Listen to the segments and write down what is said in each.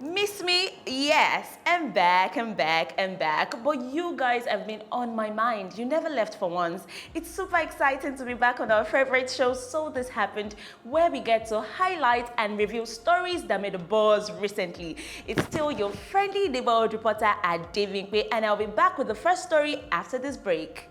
Miss me? Yes, I'm back, but you guys have been on my mind. You never left for once. It's super exciting to be back on our favorite show, So This Happened, where we get to highlight and review stories that made a buzz recently. It's still your friendly neighborhood reporter at Davinkwe, and I'll be back with the first story after this break.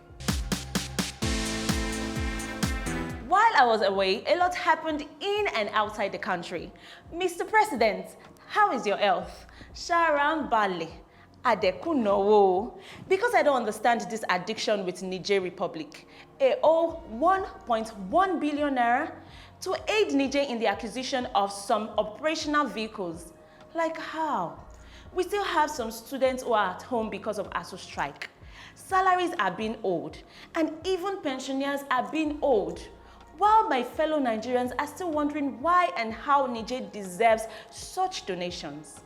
While I was away, a lot happened in and outside the country. Mr. President, how is your health? Sharam Bale, Adekunowo. Because I don't understand this addiction with Niger Republic. A 1.1 billion naira to aid Niger in the acquisition of some operational vehicles. Like how? We still have some students who are at home because of ASU strike. Salaries are being owed, and even pensioners are being owed. While my fellow Nigerians are still wondering why and how Niger deserves such donations.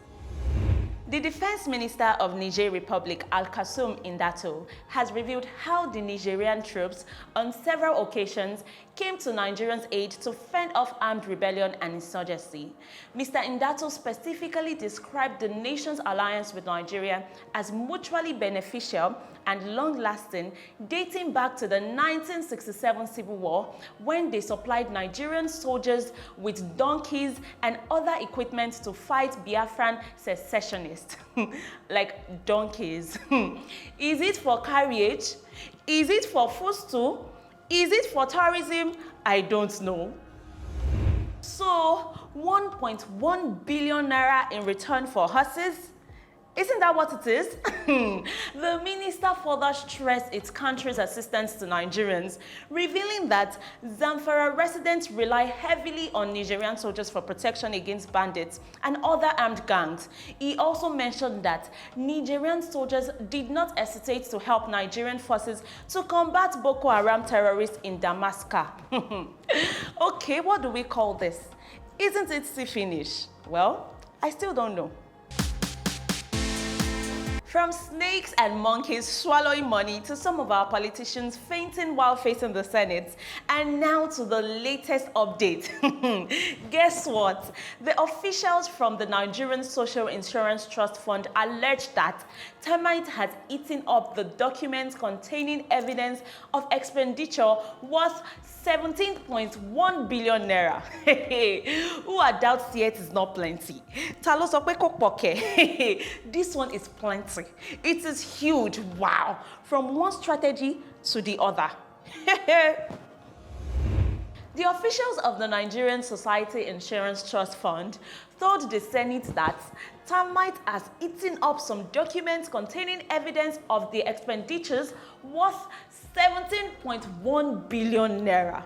The Defense Minister of Niger Republic, Al-Kassoum Indato, has revealed how the Nigerian troops on several occasions came to Nigerians' aid to fend off armed rebellion and insurgency. Mr. Indato specifically described the nation's alliance with Nigeria as mutually beneficial and long-lasting, dating back to the 1967 Civil War, when they supplied Nigerian soldiers with donkeys and other equipment to fight Biafran secessionists. Like donkeys. Is it for carriage? Is it for foodstuff? Is it for tourism? I don't know. So, 1.1 billion naira in return for horses? Isn't that what it is? The minister further stressed its country's assistance to Nigerians, revealing that Zamfara residents rely heavily on Nigerian soldiers for protection against bandits and other armed gangs. He also mentioned that Nigerian soldiers did not hesitate to help Nigerian forces to combat Boko Haram terrorists in Damascus. Okay, what do we call this? Isn't it still finish? Well, I still don't know. From snakes and monkeys swallowing money to some of our politicians fainting while facing the Senate, and now to the latest update. Guess what? The officials from the Nigerian Social Insurance Trust Fund alleged that Termites has eaten up the documents containing evidence of expenditure worth 17.1 billion naira. Who I doubt yet is not plenty. Talo sọ pé kò pọ̀ kẹ̀. This one is plenty. It is huge. Wow. From one strategy to the other. The officials of the Nigerian Society Insurance Trust Fund told the Senate that Termite has eaten up some documents containing evidence of the expenditures worth 17.1 billion naira.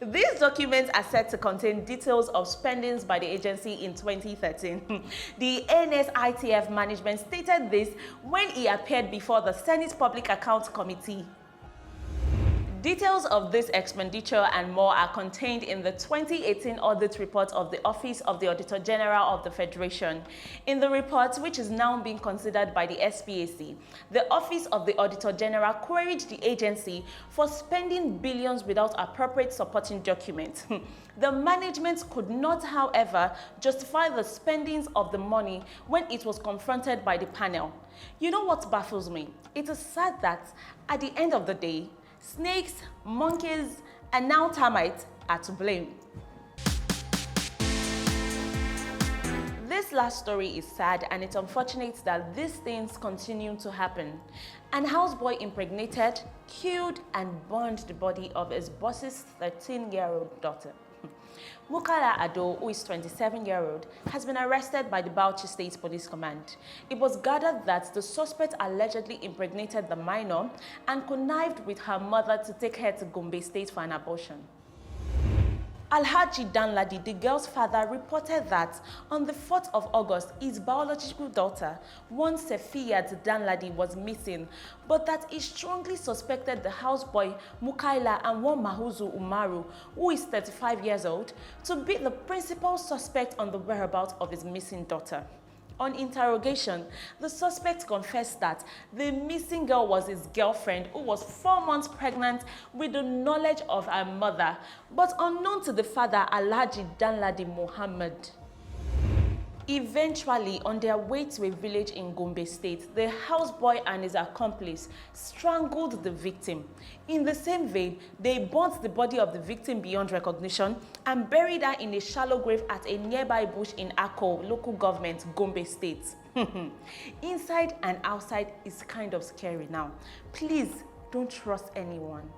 These documents are said to contain details of spendings by the agency in 2013. The NSITF management stated this when he appeared before the Senate Public Accounts Committee. Details of this expenditure and more are contained in the 2018 audit report of the Office of the Auditor General of the Federation. In the report, which is now being considered by the SPAC, the Office of the Auditor General queried the agency for spending billions without appropriate supporting documents. The management could not, however, justify the spendings of the money when it was confronted by the panel. You know what baffles me? It is sad that, at the end of the day, snakes, monkeys, and now termites are to blame. This last story is sad, and it's unfortunate that these things continue to happen. An houseboy impregnated, killed, and burned the body of his boss's 13-year-old daughter. Mukala Ado, who is 27-year-old, has been arrested by the Vouchers State Police Command. It was gathered that the suspect allegedly impregnated the minor and connived with her mother to take her to Gombe State for an abortion. Alhaji Danladi, the girl's father, reported that on the 4th of August, his biological daughter, one Sefiyat Danladi, was missing, but that he strongly suspected the houseboy Mukaila and one Mahuzu Umaru, who is 35 years old, to be the principal suspect on the whereabouts of his missing daughter. On interrogation, the suspect confessed that the missing girl was his girlfriend who was 4 months pregnant with the knowledge of her mother, but unknown to the father, Alhaji Danladi Muhammad. Eventually, on their way to a village in Gombe State, the houseboy and his accomplice strangled the victim. In the same vein, they burnt the body of the victim beyond recognition and buried her in a shallow grave at a nearby bush in Akko, local government, Gombe State. Inside and outside is kind of scary now. Please don't trust anyone.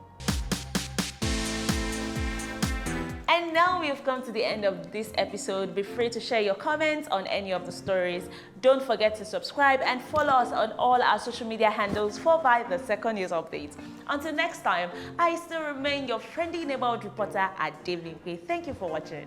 And now we've come to the end of this episode. Be free to share your comments on any of the stories. Don't forget to subscribe and follow us on all our social media handles for the second news update. Until next time, I still remain your friendly neighborhood reporter at David. Thank you for watching.